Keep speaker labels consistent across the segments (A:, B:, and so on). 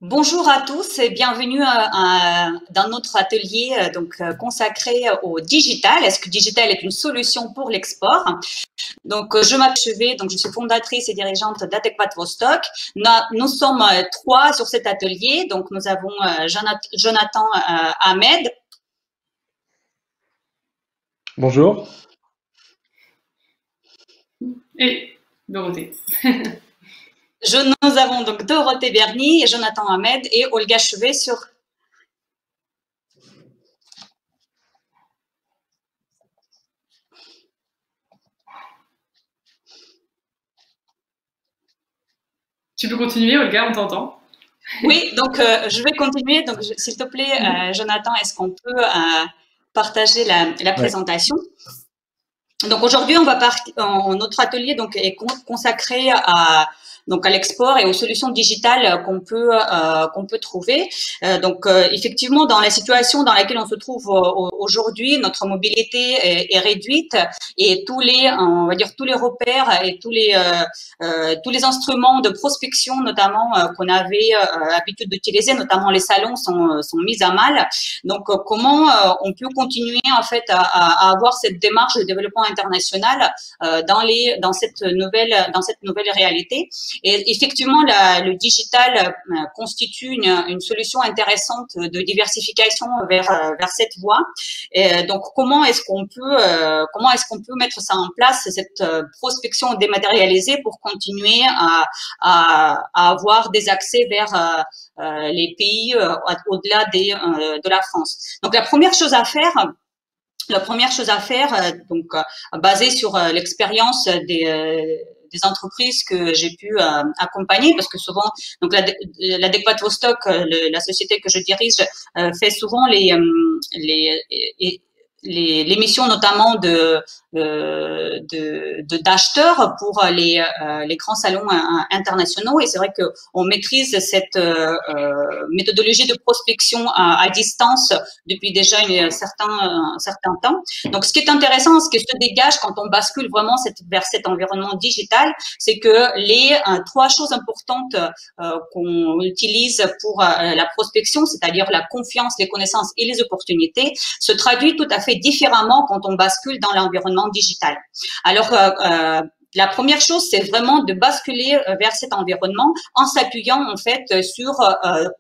A: Bonjour à tous et bienvenue dans notre atelier consacré au digital. Est-ce que digital est une solution pour l'export? Donc, je m'appelle Chevet, donc je suis fondatrice et dirigeante d'Adéquat Vostok. Nous sommes trois sur cet atelier. Donc, nous avons Jonathan Ahmed.
B: Bonjour.
C: Et Dorothée.
A: Nous avons donc Dorothée Berny et Jonathan Ahmed et Olga Chevet sur.
C: Tu peux continuer, Olga, on t'entend.
A: Oui, donc je vais continuer. Donc, s'il te plaît, Jonathan, est-ce qu'on peut partager la présentation? Donc aujourd'hui, notre atelier donc est consacré à l'export et aux solutions digitales qu'on peut trouver. Effectivement, dans la situation dans laquelle on se trouve aujourd'hui, notre mobilité est réduite et tous les repères et tous les instruments de prospection, notamment qu'on avait l'habitude d'utiliser, notamment les salons, sont mis à mal. Donc comment on peut continuer en fait à avoir cette démarche de développement international dans cette nouvelle réalité? Et effectivement, le digital constitue une solution intéressante de diversification vers cette voie. Et donc, comment est-ce qu'on peut mettre ça en place, cette prospection dématérialisée, pour continuer à avoir des accès vers les pays au-delà de la France? Donc, la première chose à faire, basée sur l'expérience des entreprises que j'ai pu accompagner, parce que souvent, donc l'Adéquat Vostok, la société que je dirige, fait souvent les missions notamment d'acheteurs pour les grands salons internationaux, et c'est vrai que on maîtrise cette méthodologie de prospection à distance depuis déjà un certain temps. Donc, ce qui est intéressant, ce qui se dégage quand on bascule vraiment vers cet environnement digital, c'est que les trois choses importantes qu'on utilise pour la prospection, c'est-à-dire la confiance, les connaissances et les opportunités, se traduit tout à fait différemment quand on bascule dans l'environnement digital. Alors, la première chose, c'est vraiment de basculer vers cet environnement en s'appuyant en fait sur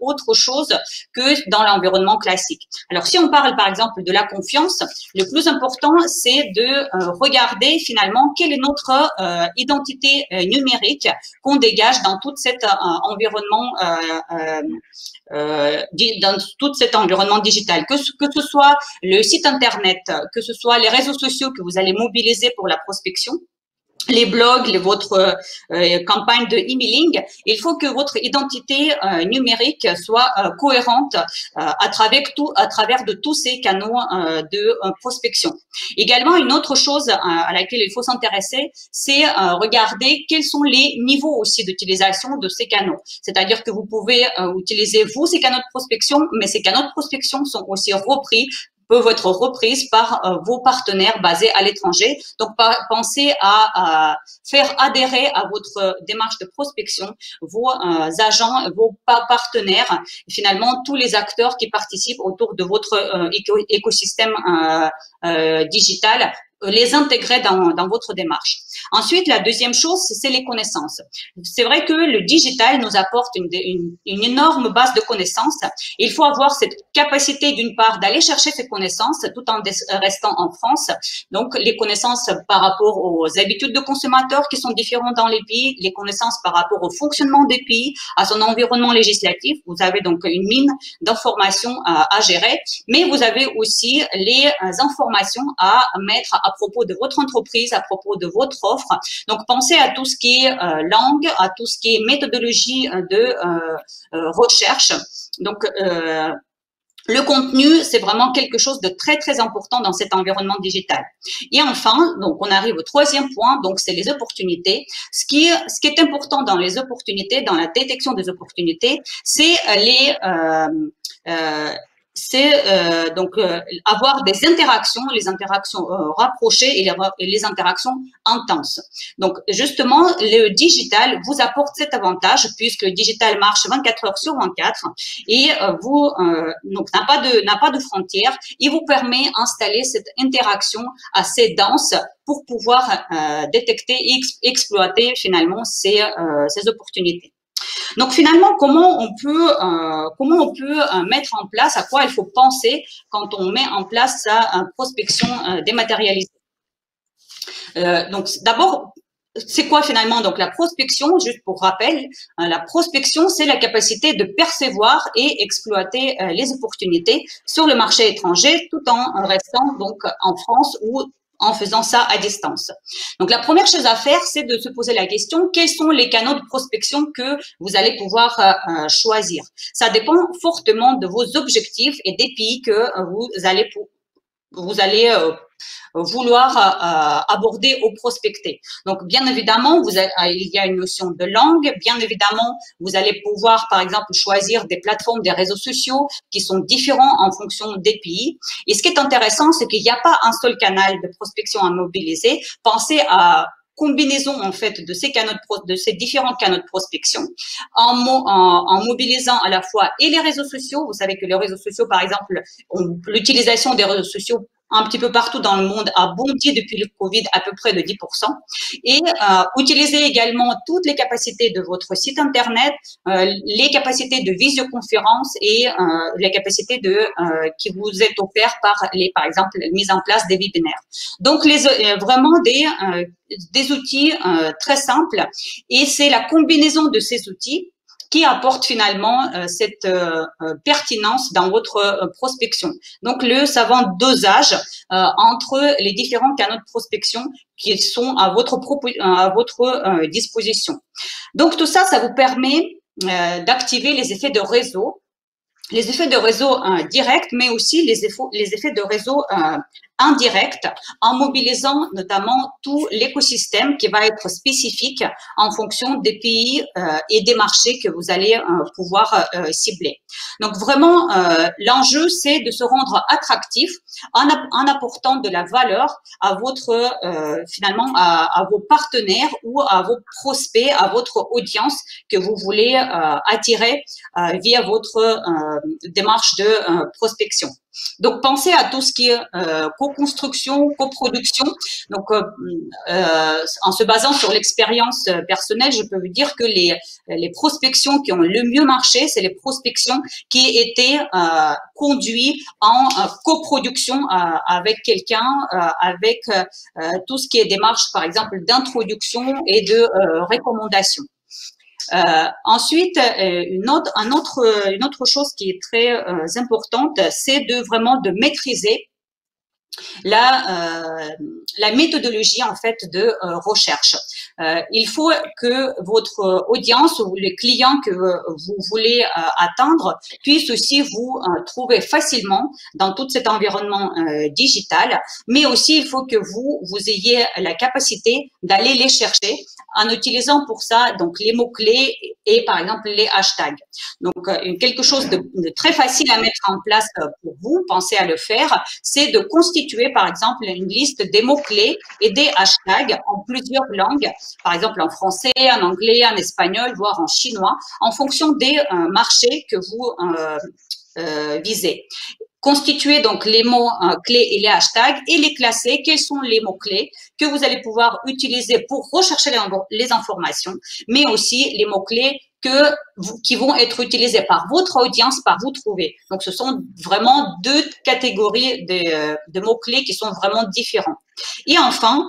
A: autre chose que dans l'environnement classique. Alors, si on parle par exemple de la confiance, le plus important, c'est de regarder finalement quelle est notre identité numérique qu'on dégage dans tout cet environnement digital, que ce soit le site internet, que ce soit les réseaux sociaux que vous allez mobiliser pour la prospection, les blogs, votre campagne de emailing. Il faut que votre identité numérique soit cohérente à travers de tous ces canaux de prospection. Également, une autre chose à laquelle il faut s'intéresser, c'est regarder quels sont les niveaux aussi d'utilisation de ces canaux. C'est-à-dire que vous pouvez utiliser ces canaux de prospection, mais ces canaux de prospection sont aussi peuvent être reprises par vos partenaires basés à l'étranger. Donc, pensez à faire adhérer à votre démarche de prospection vos agents, vos partenaires, et finalement tous les acteurs qui participent autour de votre écosystème digital, les intégrer dans votre démarche. Ensuite, la deuxième chose, c'est les connaissances. C'est vrai que le digital nous apporte une énorme base de connaissances. Il faut avoir cette capacité, d'une part, d'aller chercher ces connaissances tout en restant en France. Donc, les connaissances par rapport aux habitudes de consommateurs qui sont différentes dans les pays, les connaissances par rapport au fonctionnement des pays, à son environnement législatif. Vous avez donc une mine d'informations à gérer, mais vous avez aussi les informations à mettre à propos de votre entreprise, à propos de votre offre. Donc, pensez à tout ce qui est langue, à tout ce qui est méthodologie de recherche. Donc, le contenu, c'est vraiment quelque chose de très, très important dans cet environnement digital. Et enfin, donc, on arrive au troisième point, donc c'est les opportunités. Ce qui est important dans les opportunités, dans la détection des opportunités, c'est avoir des interactions, les interactions rapprochées et les interactions intenses. Donc justement, le digital vous apporte cet avantage puisque le digital marche 24 heures sur 24 et donc n'a pas de frontières. Il vous permet d'installer cette interaction assez dense pour pouvoir détecter et exploiter finalement ces opportunités. Donc finalement, comment on peut mettre en place, à quoi il faut penser quand on met en place sa prospection dématérialisée. Donc d'abord, c'est quoi finalement donc la prospection? Juste pour rappel, la prospection, c'est la capacité de percevoir et exploiter les opportunités sur le marché étranger, tout en restant donc en France ou en faisant ça à distance. Donc, la première chose à faire, c'est de se poser la question, quels sont les canaux de prospection que vous allez pouvoir choisir? Ça dépend fortement de vos objectifs et des pays que vous allez vouloir aborder ou prospecter. Donc, bien évidemment, il y a une notion de langue. Bien évidemment, vous allez pouvoir, par exemple, choisir des plateformes, des réseaux sociaux qui sont différents en fonction des pays. Et ce qui est intéressant, c'est qu'il n'y a pas un seul canal de prospection à mobiliser. Pensez à combinaison en fait de ces différents canaux de prospection en mobilisant à la fois et les réseaux sociaux. Vous savez que les réseaux sociaux, par exemple, l'utilisation des réseaux sociaux un petit peu partout dans le monde a bondi depuis le Covid à peu près de 10%. Et utilisez également toutes les capacités de votre site internet, les capacités de visioconférence et les capacités qui vous est offert par exemple, la mise en place des webinaires. Donc, vraiment des outils très simples et c'est la combinaison de ces outils qui apporte finalement cette pertinence dans votre prospection. Donc, le savant dosage entre les différents canaux de prospection qui sont à votre disposition. Donc, tout ça, ça vous permet d'activer les effets de réseau. Les effets de réseau directs, mais aussi les effets de réseau indirects, en mobilisant notamment tout l'écosystème qui va être spécifique en fonction des pays et des marchés que vous allez pouvoir cibler. Donc vraiment, l'enjeu, c'est de se rendre attractif en apportant de la valeur à votre finalement à vos partenaires ou à vos prospects, à votre audience que vous voulez attirer via votre démarche de prospection. Donc, pensez à tout ce qui est co-construction, coproduction. Donc, en se basant sur l'expérience personnelle, je peux vous dire que les prospections qui ont le mieux marché, c'est les prospections qui étaient conduites en coproduction avec quelqu'un, avec tout ce qui est démarche, par exemple, d'introduction et de recommandation. Ensuite, une autre chose qui est très importante, c'est de maîtriser la méthodologie en fait de recherche. Il faut que votre audience ou les clients que vous voulez atteindre puissent aussi vous trouver facilement dans tout cet environnement digital, mais aussi il faut que vous ayez la capacité d'aller les chercher en utilisant pour ça donc les mots-clés et par exemple les hashtags. Donc quelque chose de très facile à mettre en place pour vous, pensez à le faire, c'est de constituer par exemple une liste des mots-clés et des hashtags en plusieurs langues, par exemple en français, en anglais, en espagnol, voire en chinois, en fonction des marchés que vous visez. Constituer donc les mots clés et les hashtags et les classer. Quels sont les mots clés que vous allez pouvoir utiliser pour rechercher les informations, mais aussi les mots clés qui vont être utilisés par votre audience, par vous trouver. Donc, ce sont vraiment deux catégories de mots clés qui sont vraiment différents. Et enfin,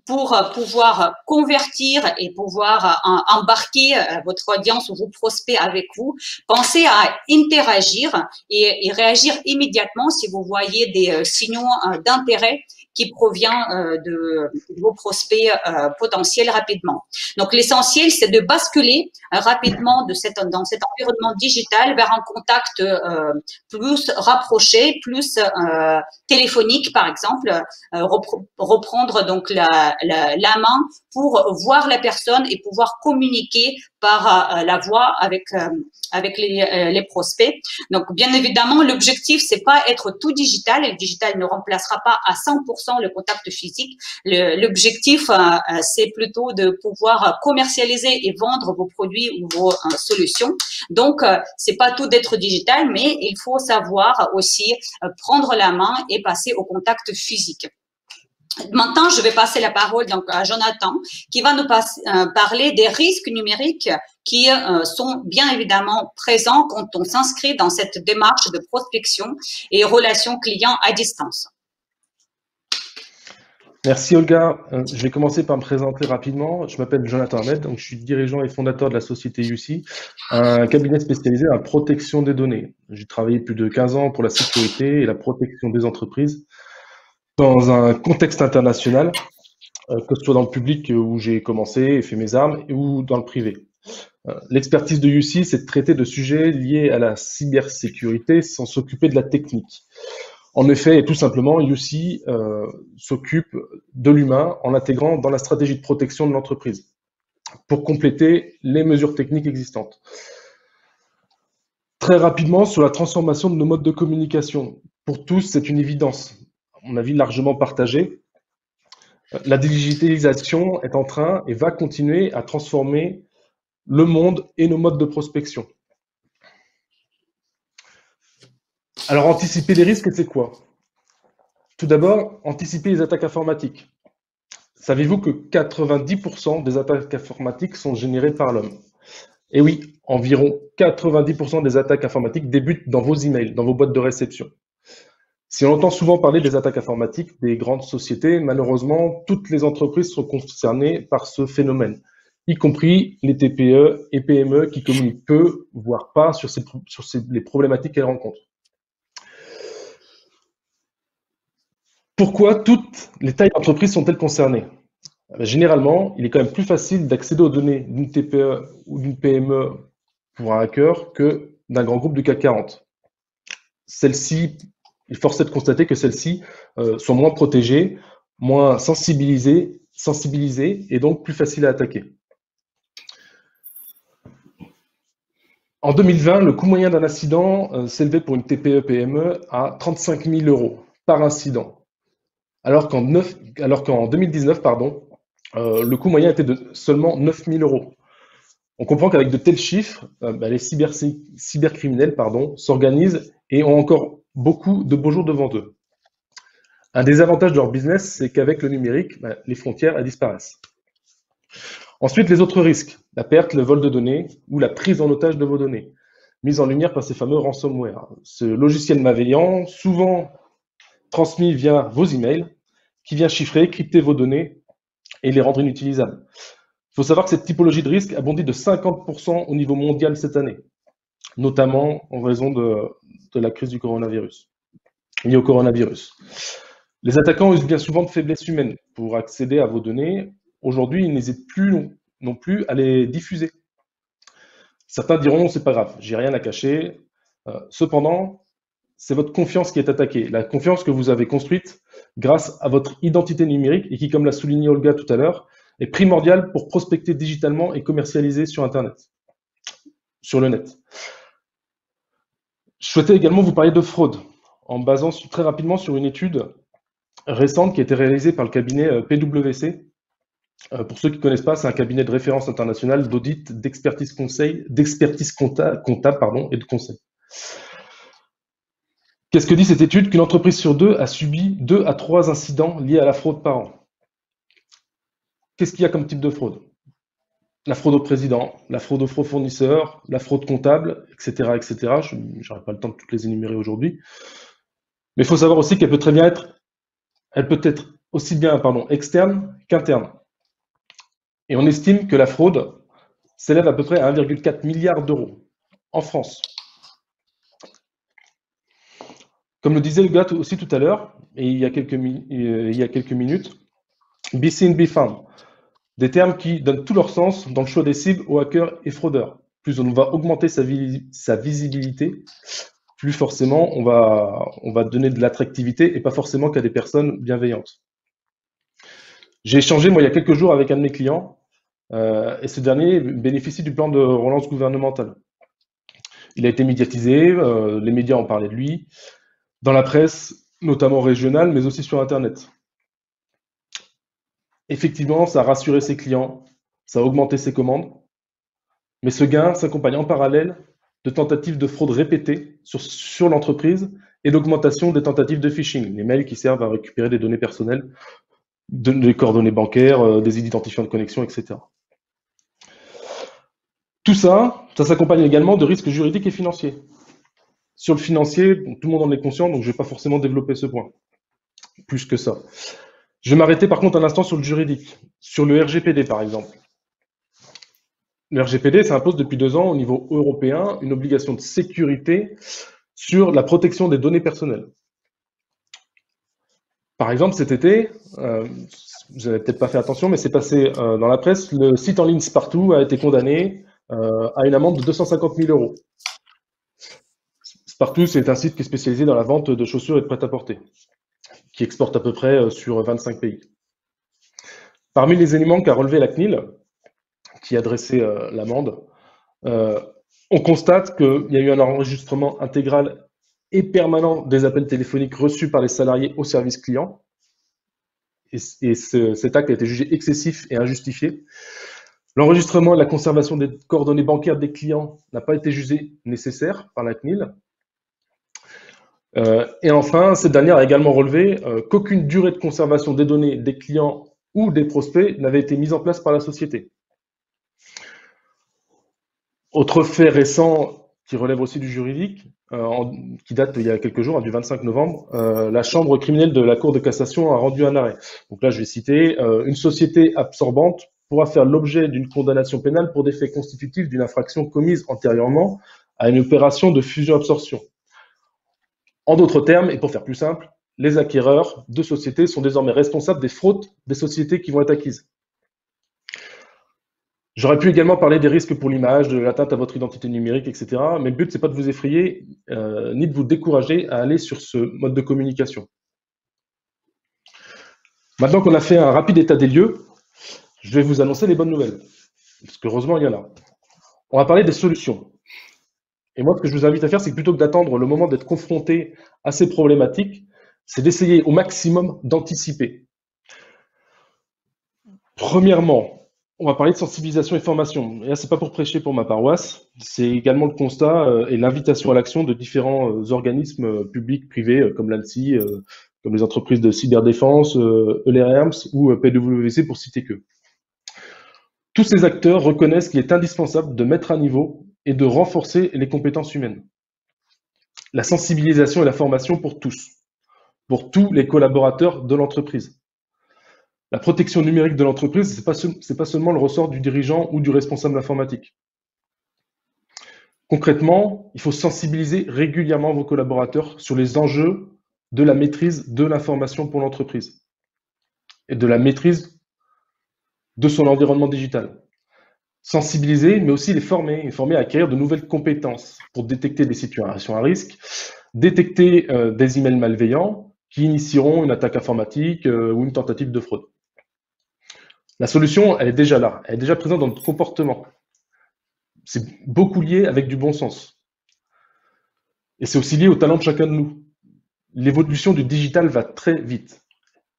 A: pour pouvoir convertir et pouvoir embarquer votre audience ou vos prospects avec vous, pensez à interagir et réagir immédiatement si vous voyez des signaux d'intérêt qui provient de vos prospects potentiels rapidement. Donc, l'essentiel, c'est de basculer rapidement dans cet environnement digital vers un contact plus rapproché, plus téléphonique, par exemple, reprendre donc la main pour voir la personne et pouvoir communiquer par la voix avec les prospects. Donc, bien évidemment, l'objectif, c'est pas être tout digital, et le digital ne remplacera pas à 100% le contact physique. L'objectif, c'est plutôt de pouvoir commercialiser et vendre vos produits ou vos solutions. Donc, c'est pas tout d'être digital, mais il faut savoir aussi prendre la main et passer au contact physique. Maintenant, je vais passer la parole donc à Jonathan qui va nous parler des risques numériques qui sont bien évidemment présents quand on s'inscrit dans cette démarche de prospection et relation client à distance.
B: Merci Olga. Je vais commencer par me présenter rapidement. Je m'appelle Jonathan Ahmed, donc je suis dirigeant et fondateur de la société UC, un cabinet spécialisé dans la protection des données. J'ai travaillé plus de 15 ans pour la sécurité et la protection des entreprises dans un contexte international, que ce soit dans le public où j'ai commencé et fait mes armes, ou dans le privé. L'expertise de UC, c'est de traiter de sujets liés à la cybersécurité sans s'occuper de la technique. En effet, et tout simplement, UC s'occupe de l'humain en l'intégrant dans la stratégie de protection de l'entreprise pour compléter les mesures techniques existantes. Très rapidement, sur la transformation de nos modes de communication. Pour tous, c'est une évidence. À mon avis, largement partagée. La digitalisation est en train et va continuer à transformer le monde et nos modes de prospection. Alors, anticiper les risques, c'est quoi? Tout d'abord, anticiper les attaques informatiques. Savez-vous que 90% des attaques informatiques sont générées par l'homme? Et oui, environ 90% des attaques informatiques débutent dans vos emails, dans vos boîtes de réception. Si on entend souvent parler des attaques informatiques des grandes sociétés, malheureusement, toutes les entreprises sont concernées par ce phénomène, y compris les TPE et PME qui communiquent peu, voire pas, sur les problématiques qu'elles rencontrent. Pourquoi toutes les tailles d'entreprise sont-elles concernées? Généralement, il est quand même plus facile d'accéder aux données d'une TPE ou d'une PME pour un hacker que d'un grand groupe du CAC 40. Celles-ci, il est forcé de constater que celles-ci sont moins protégées, moins sensibilisées et donc plus faciles à attaquer. En 2020, le coût moyen d'un incident s'élevait pour une TPE-PME à 35 000 € par incident, alors qu'en 2019, le coût moyen était de seulement 9 000 €. On comprend qu'avec de tels chiffres, les cybercriminels s'organisent et ont encore beaucoup de beaux jours devant eux. Un des avantages de leur business, c'est qu'avec le numérique, les frontières elles disparaissent. Ensuite, les autres risques, la perte, le vol de données ou la prise en otage de vos données, mise en lumière par ces fameux ransomware. Ce logiciel malveillant, souvent transmis via vos emails, qui vient chiffrer, crypter vos données et les rendre inutilisables. Il faut savoir que cette typologie de risque a bondi de 50% au niveau mondial cette année, notamment en raison de la crise du coronavirus, liée au coronavirus. Les attaquants usent bien souvent de faiblesses humaines pour accéder à vos données. Aujourd'hui, ils n'hésitent plus non plus à les diffuser. Certains diront, c'est pas grave, j'ai rien à cacher. Cependant, c'est votre confiance qui est attaquée, la confiance que vous avez construite grâce à votre identité numérique et qui, comme l'a souligné Olga tout à l'heure, est primordiale pour prospecter digitalement et commercialiser sur Internet, sur le net. Je souhaitais également vous parler de fraude, en basant très rapidement sur une étude récente qui a été réalisée par le cabinet PwC. Pour ceux qui ne connaissent pas, c'est un cabinet de référence internationale d'audit, d'expertise comptable et de conseil. Qu'est-ce que dit cette étude? Qu'une entreprise sur deux a subi 2 à 3 incidents liés à la fraude par an. Qu'est-ce qu'il y a comme type de fraude? La fraude au président, la fraude aux faux fournisseurs, la fraude comptable, etc. etc. Je n'aurai pas le temps de toutes les énumérer aujourd'hui. Mais il faut savoir aussi qu'elle peut très bien être aussi bien externe qu'interne. Et on estime que la fraude s'élève à peu près à 1,4 milliard d'euros en France. Comme le disait le gars aussi tout à l'heure, et il y a quelques minutes, be seen, be found. Des termes qui donnent tout leur sens dans le choix des cibles aux hackers et fraudeurs. Plus on va augmenter sa visibilité, plus forcément on va donner de l'attractivité et pas forcément qu'à des personnes bienveillantes. J'ai échangé, moi, il y a quelques jours avec un de mes clients et ce dernier bénéficie du plan de relance gouvernementale. Il a été médiatisé, les médias ont parlé de lui, dans la presse, notamment régionale, mais aussi sur Internet. Effectivement, ça a rassuré ses clients, ça a augmenté ses commandes, mais ce gain s'accompagne en parallèle de tentatives de fraude répétées sur l'entreprise et d'augmentation des tentatives de phishing, les mails qui servent à récupérer des données personnelles, des coordonnées bancaires, des identifiants de connexion, etc. Tout ça, ça s'accompagne également de risques juridiques et financiers. Sur le financier, tout le monde en est conscient, donc je ne vais pas forcément développer ce point, plus que ça. Je vais m'arrêter par contre un instant sur le juridique, sur le RGPD par exemple. Le RGPD, ça impose depuis 2 ans au niveau européen une obligation de sécurité sur la protection des données personnelles. Par exemple, cet été, vous n'avez peut-être pas fait attention, mais c'est passé dans la presse, le site en ligne Spartoo a été condamné à une amende de 250 000 €. Spartoo, c'est un site qui est spécialisé dans la vente de chaussures et de prêt-à-porter, qui exporte à peu près sur 25 pays. Parmi les éléments qu'a relevé la CNIL, qui a dressé l'amende, on constate qu'il y a eu un enregistrement intégral et permanent des appels téléphoniques reçus par les salariés au service client. Et cet acte a été jugé excessif et injustifié. L'enregistrement et la conservation des coordonnées bancaires des clients n'a pas été jugé nécessaire par la CNIL. Et enfin, cette dernière a également relevé qu'aucune durée de conservation des données des clients ou des prospects n'avait été mise en place par la société. Autre fait récent qui relève aussi du juridique, qui date il y a quelques jours, du 25 novembre, la chambre criminelle de la Cour de cassation a rendu un arrêt. Donc là, je vais citer, une société absorbante pourra faire l'objet d'une condamnation pénale pour des faits constitutifs d'une infraction commise antérieurement à une opération de fusion-absorption. En d'autres termes, et pour faire plus simple, les acquéreurs de sociétés sont désormais responsables des fraudes des sociétés qui vont être acquises. J'aurais pu également parler des risques pour l'image, de l'atteinte à votre identité numérique, etc. Mais le but, c'est pas de vous effrayer, ni de vous décourager à aller sur ce mode de communication. Maintenant qu'on a fait un rapide état des lieux, je vais vous annoncer les bonnes nouvelles. Parce qu'heureusement, il y en a. On va parler des solutions. Et moi, ce que je vous invite à faire, c'est que plutôt que d'attendre le moment d'être confronté à ces problématiques, c'est d'essayer au maximum d'anticiper. Premièrement, on va parler de sensibilisation et formation. Et là, c'est pas pour prêcher pour ma paroisse, c'est également le constat et l'invitation à l'action de différents organismes publics, privés, comme l'ANSSI, comme les entreprises de cyberdéfense, ELERMS ou PwC pour citer que. Tous ces acteurs reconnaissent qu'il est indispensable de mettre à niveau et de renforcer les compétences humaines. La sensibilisation et la formation pour tous les collaborateurs de l'entreprise. La protection numérique de l'entreprise, c'est pas seulement le ressort du dirigeant ou du responsable informatique. Concrètement, il faut sensibiliser régulièrement vos collaborateurs sur les enjeux de la maîtrise de l'information pour l'entreprise et de la maîtrise de son environnement digital. Sensibiliser, mais aussi les former à acquérir de nouvelles compétences pour détecter des situations à risque, détecter des emails malveillants qui initieront une attaque informatique ou une tentative de fraude. La solution, elle est déjà là, elle est déjà présente dans notre comportement. C'est beaucoup lié avec du bon sens. Et c'est aussi lié au talent de chacun de nous. L'évolution du digital va très vite.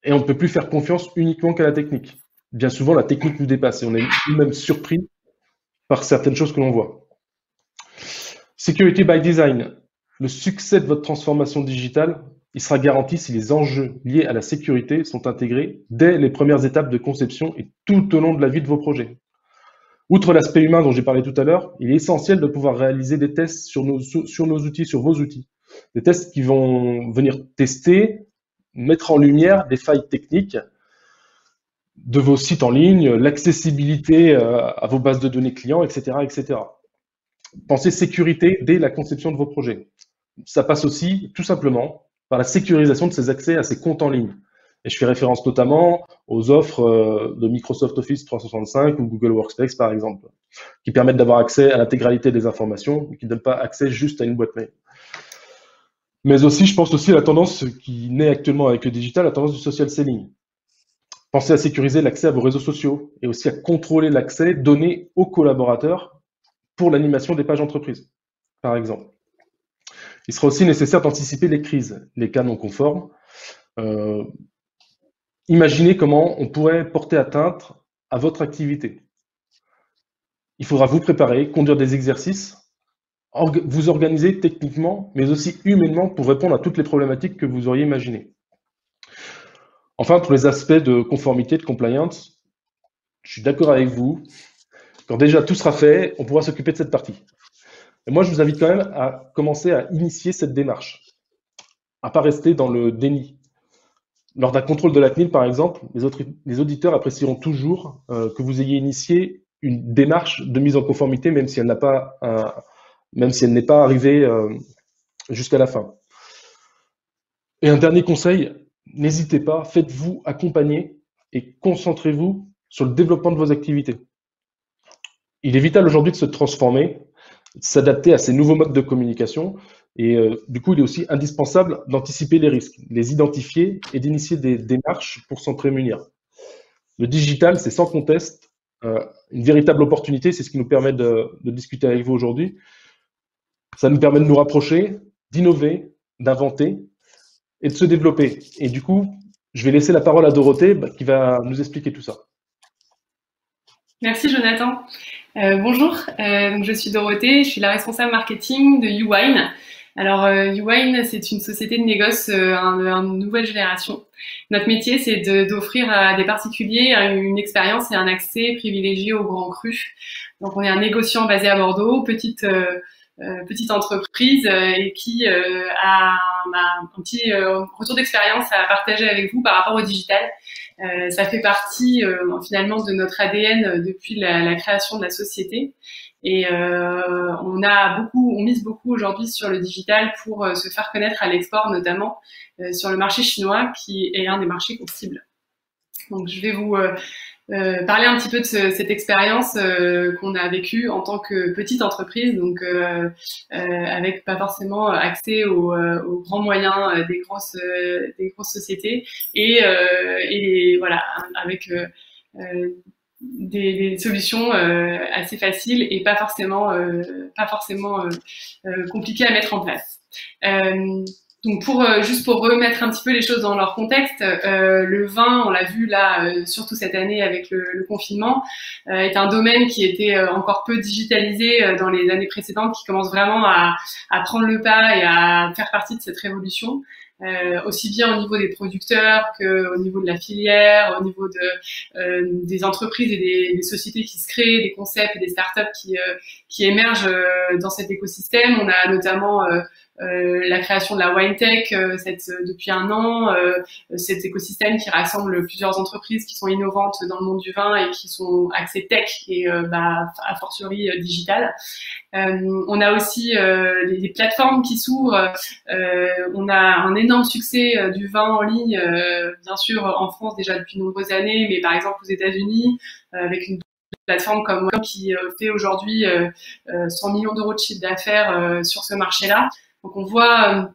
B: Et on ne peut plus faire confiance uniquement qu'à la technique. Bien souvent, la technique nous dépasse et on est même surpris par certaines choses que l'on voit. Security by design. Le succès de votre transformation digitale, il sera garanti si les enjeux liés à la sécurité sont intégrés dès les premières étapes de conception et tout au long de la vie de vos projets. Outre l'aspect humain dont j'ai parlé tout à l'heure, il est essentiel de pouvoir réaliser des tests sur nos outils, sur vos outils. Des tests qui vont venir tester, mettre en lumière des failles techniques de vos sites en ligne, l'accessibilité à vos bases de données clients, etc., etc. Pensez sécurité dès la conception de vos projets. Ça passe aussi, tout simplement, par la sécurisation de ces accès à ces comptes en ligne. Et je fais référence notamment aux offres de Microsoft Office 365 ou Google Workspace, par exemple, qui permettent d'avoir accès à l'intégralité des informations, mais qui ne donnent pas accès juste à une boîte mail. Mais aussi, je pense aussi à la tendance qui naît actuellement avec le digital, la tendance du social selling. Pensez à sécuriser l'accès à vos réseaux sociaux et aussi à contrôler l'accès donné aux collaborateurs pour l'animation des pages entreprises, par exemple. Il sera aussi nécessaire d'anticiper les crises, les cas non conformes. Imaginez comment on pourrait porter atteinte à votre activité. Il faudra vous préparer, conduire des exercices, vous organiser techniquement, mais aussi humainement pour répondre à toutes les problématiques que vous auriez imaginées. Enfin, pour les aspects de conformité, de compliance, je suis d'accord avec vous. Quand déjà tout sera fait, on pourra s'occuper de cette partie. Et moi, je vous invite quand même à commencer à initier cette démarche, à ne pas rester dans le déni. Lors d'un contrôle de la CNIL, par exemple, les auditeurs apprécieront toujours que vous ayez initié une démarche de mise en conformité, même si elle n'est pas arrivée jusqu'à la fin. Et un dernier conseil, n'hésitez pas, faites-vous accompagner et concentrez-vous sur le développement de vos activités. Il est vital aujourd'hui de se transformer, de s'adapter à ces nouveaux modes de communication. Et du coup, il est aussi indispensable d'anticiper les risques, les identifier et d'initier des démarches pour s'en prémunir. Le digital, c'est sans conteste une véritable opportunité. C'est ce qui nous permet de discuter avec vous aujourd'hui. Ça nous permet de nous rapprocher, d'innover, d'inventer et de se développer. Et du coup, je vais laisser la parole à Dorothée qui va nous expliquer tout ça.
C: Merci Jonathan. Bonjour, donc je suis Dorothée, je suis la responsable marketing de YouWine. Alors YouWine, c'est une société de négoce une nouvelle génération. Notre métier, c'est d'offrir à des particuliers une expérience et un accès privilégié aux grands crus. Donc on est un négociant basé à Bordeaux, petite entreprise et qui a un petit retour d'expérience à partager avec vous par rapport au digital. Ça fait partie finalement de notre ADN depuis la création de la société. Et on mise beaucoup aujourd'hui sur le digital pour se faire connaître à l'export, notamment sur le marché chinois, qui est un des marchés qu'on cible. Donc je vais vous parler un petit peu de cette expérience qu'on a vécue en tant que petite entreprise, donc avec pas forcément accès aux grands moyens des grosses sociétés et voilà, avec des solutions assez faciles et pas forcément compliquées à mettre en place. Donc juste pour remettre un petit peu les choses dans leur contexte, le vin, on l'a vu là, surtout cette année avec le confinement, est un domaine qui était encore peu digitalisé dans les années précédentes, qui commence vraiment à prendre le pas et à faire partie de cette révolution. Aussi bien au niveau des producteurs qu'au niveau de la filière, au niveau des entreprises et des sociétés qui se créent, des concepts et des startups qui émergent dans cet écosystème. On a notamment la création de la WineTech depuis un an, cet écosystème qui rassemble plusieurs entreprises qui sont innovantes dans le monde du vin et qui sont axées tech et a fortiori digital. On a aussi des plateformes qui s'ouvrent. On a un énorme succès du vin en ligne, bien sûr en France déjà depuis de nombreuses années, mais par exemple aux États-Unis avec une plateforme comme moi qui fait aujourd'hui 100 millions d'euros de chiffre d'affaires sur ce marché-là. Donc on voit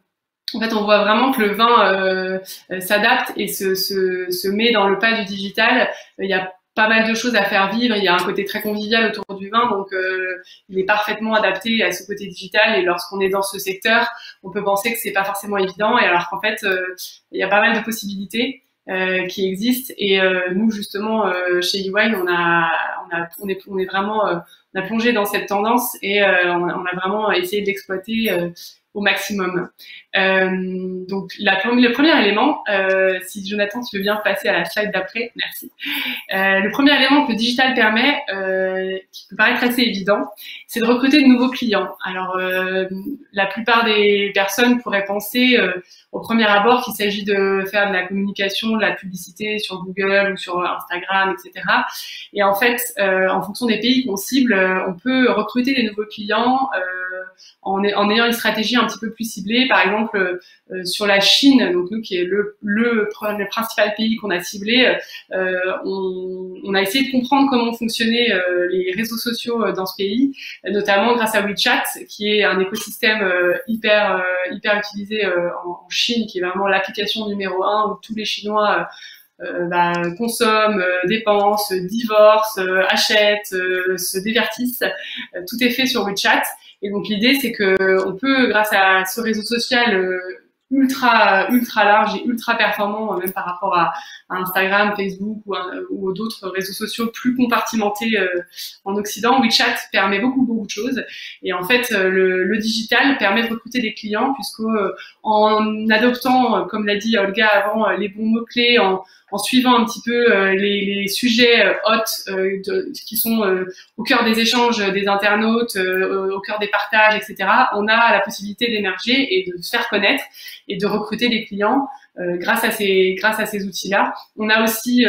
C: vraiment que le vin s'adapte et se met dans le pas du digital. Il y a pas mal de choses à faire vivre. Il y a un côté très convivial autour du vin, donc il est parfaitement adapté à ce côté digital. Et lorsqu'on est dans ce secteur, on peut penser que c'est pas forcément évident, et alors qu'en fait, il y a pas mal de possibilités qui existent. Et nous, justement, chez YouWine, on a plongé dans cette tendance et on a vraiment essayé de l'exploiter au maximum. Donc le premier élément, si Jonathan tu veux bien passer à la slide d'après, merci. Le premier élément que le digital permet, qui peut paraître assez évident, c'est de recruter de nouveaux clients. Alors la plupart des personnes pourraient penser au premier abord qu'il s'agit de faire de la communication, de la publicité sur Google ou sur Instagram, etc. Et en fait, en fonction des pays qu'on cible, on peut recruter des nouveaux clients en ayant une stratégie un petit peu plus ciblée. Par exemple, sur la Chine, donc nous qui est le principal pays qu'on a ciblé, on a essayé de comprendre comment fonctionnaient les réseaux sociaux dans ce pays, notamment grâce à WeChat, qui est un écosystème hyper utilisé en Chine, qui est vraiment l'application numéro 1 où tous les Chinois consomment, dépensent, divorcent, achètent, se divertissent. Tout est fait sur WeChat. Et donc l'idée, c'est que on peut, grâce à ce réseau social ultra large et ultra performant, même par rapport à Instagram, Facebook ou d'autres réseaux sociaux plus compartimentés en Occident, WeChat permet beaucoup de choses. Et en fait, le digital permet de recruter des clients, puisque en adoptant, comme l'a dit Olga avant, les bons mots-clés, en suivant un petit peu les sujets hot qui sont au cœur des échanges des internautes, au cœur des partages, etc., on a la possibilité d'émerger et de se faire connaître et de recruter des clients grâce à ces outils-là. On a aussi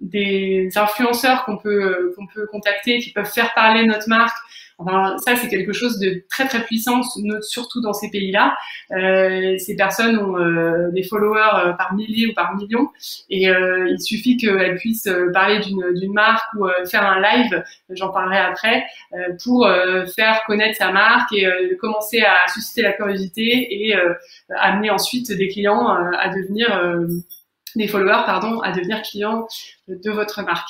C: des influenceurs qu'on peut contacter, qui peuvent faire parler notre marque. Enfin, ça, c'est quelque chose de très puissant, surtout dans ces pays-là. Ces personnes ont des followers par milliers ou par millions, et il suffit qu'elles puissent parler d'une marque ou faire un live, j'en parlerai après, pour faire connaître sa marque et commencer à susciter la curiosité et amener ensuite des clients à devenir des followers, à devenir clients de votre marque.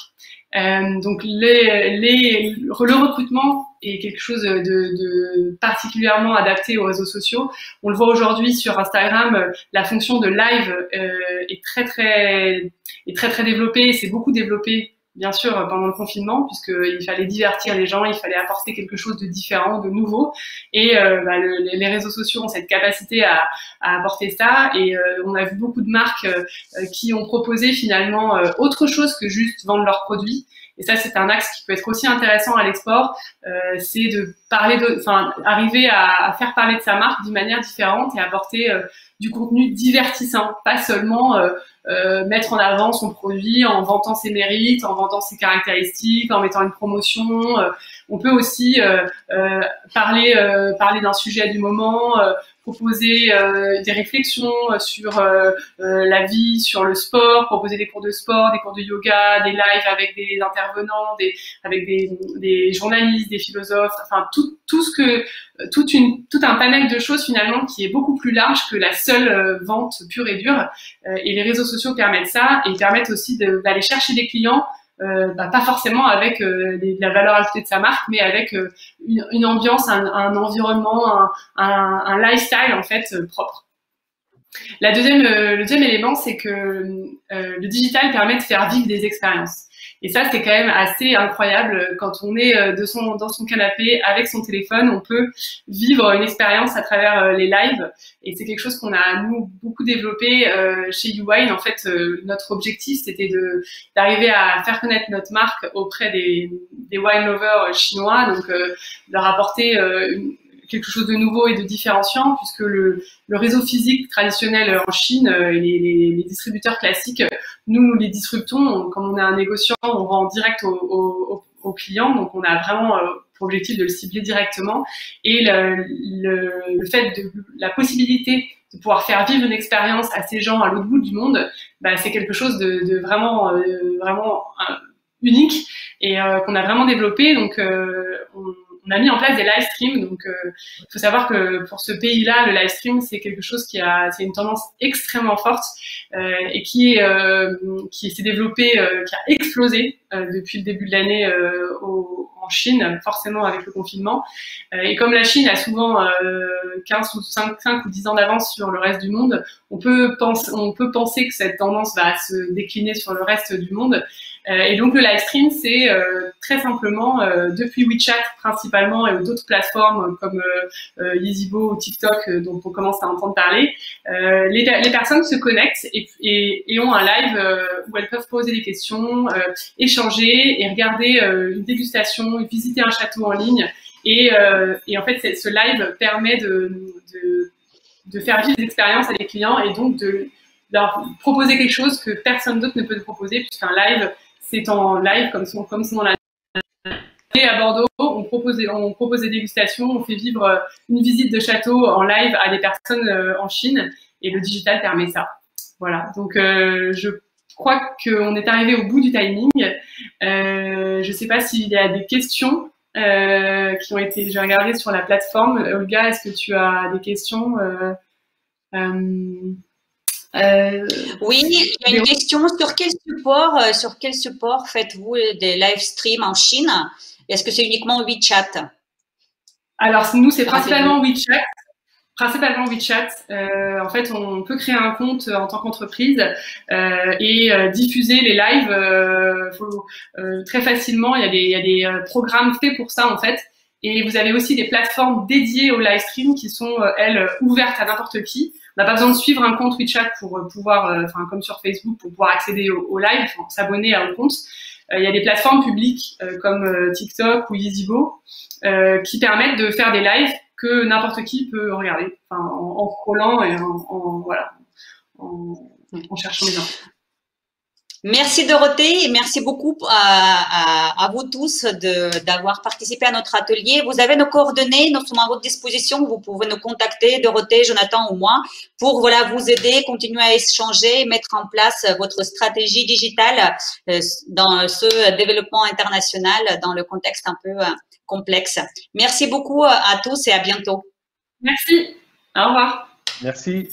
C: Donc le recrutement est quelque chose de particulièrement adapté aux réseaux sociaux. On le voit aujourd'hui sur Instagram, la fonction de live est très développée. C'est beaucoup développé, bien sûr, pendant le confinement, puisqu'il fallait divertir les gens, il fallait apporter quelque chose de différent, de nouveau. Et les réseaux sociaux ont cette capacité à apporter ça. Et on a vu beaucoup de marques qui ont proposé finalement autre chose que juste vendre leurs produits. Et ça, c'est un axe qui peut être aussi intéressant à l'export. C'est de arriver à faire parler de sa marque d'une manière différente et apporter du contenu divertissant, pas seulement mettre en avant son produit en vantant ses mérites, en vantant ses caractéristiques, en mettant une promotion. On peut aussi parler d'un sujet du moment, proposer des réflexions sur la vie, sur le sport, proposer des cours de sport, des cours de yoga, des lives avec des intervenants, avec des journalistes, des philosophes, enfin tout un panel de choses finalement qui est beaucoup plus large que la seule vente pure et dure. Et les réseaux sociaux permettent ça, et ils permettent aussi d'aller chercher des clients, pas forcément avec la valeur ajoutée de sa marque, mais avec une ambiance, un environnement, un lifestyle en fait propre. Le deuxième élément, c'est que le digital permet de faire vivre des expériences. Et ça, c'est quand même assez incroyable. Quand on est dans son canapé avec son téléphone, on peut vivre une expérience à travers les lives. Et c'est quelque chose qu'on a, nous, beaucoup développé chez YouWine. En fait, notre objectif, c'était d'arriver à faire connaître notre marque auprès des wine lovers chinois. Donc, leur apporter quelque chose de nouveau et de différenciant, puisque le réseau physique traditionnel en Chine, les distributeurs classiques, nous les disruptons. Comme on est un négociant, on vend direct aux clients, donc on a vraiment pour objectif de le cibler directement. Et le fait de la possibilité de pouvoir faire vivre une expérience à ces gens à l'autre bout du monde, c'est quelque chose de vraiment unique et qu'on a vraiment développé. Donc on a mis en place des live streams. Donc, il faut savoir que pour ce pays-là, le live stream, c'est quelque chose c'est une tendance extrêmement forte et qui s'est développée, qui a explosé depuis le début de l'année en Chine, forcément avec le confinement. Et comme la Chine a souvent 5 ou 10 ans d'avance sur le reste du monde, on peut penser que cette tendance va se décliner sur le reste du monde. Et donc le live stream, c'est très simplement depuis WeChat principalement et d'autres plateformes comme Yeezybo ou TikTok dont on commence à entendre parler, les personnes se connectent et ont un live où elles peuvent poser des questions, échanger et regarder une dégustation, visiter un château en ligne. Et en fait, ce live permet de faire vivre des expériences à des clients et donc de leur proposer quelque chose que personne d'autre ne peut proposer, puisqu'un live, c'est en live comme son nom l'indique. Et à Bordeaux, on propose des dégustations, on fait vivre une visite de château en live à des personnes en Chine, et le digital permet ça. Voilà, donc je crois qu'on est arrivé au bout du timing. Je ne sais pas s'il y a des questions qui ont été, j'ai regardé sur la plateforme. Olga, est-ce que tu as des questions
A: Oui, il y a une question sur quel support faites-vous des live streams en Chine? Est-ce que c'est uniquement WeChat?
C: Alors, nous, c'est principalement WeChat. En fait, on peut créer un compte en tant qu'entreprise et diffuser les lives très facilement. Il y a des programmes faits pour ça, en fait. Et vous avez aussi des plateformes dédiées au live stream qui sont, elles, ouvertes à n'importe qui. On n'a pas besoin de suivre un compte WeChat pour pouvoir, comme sur Facebook, pour pouvoir accéder au live, s'abonner à un compte. Il y a des plateformes publiques comme TikTok ou Yeezibo qui permettent de faire des lives que n'importe qui peut regarder, en scrollant et en cherchant les infos.
A: Merci Dorothée et merci beaucoup à vous tous d'avoir participé à notre atelier. Vous avez nos coordonnées, nous sommes à votre disposition. Vous pouvez nous contacter, Dorothée, Jonathan ou moi, pour vous aider, continuer à échanger, mettre en place votre stratégie digitale dans ce développement international, dans le contexte un peu complexe. Merci beaucoup à tous et à bientôt.
C: Merci. Au revoir.
B: Merci.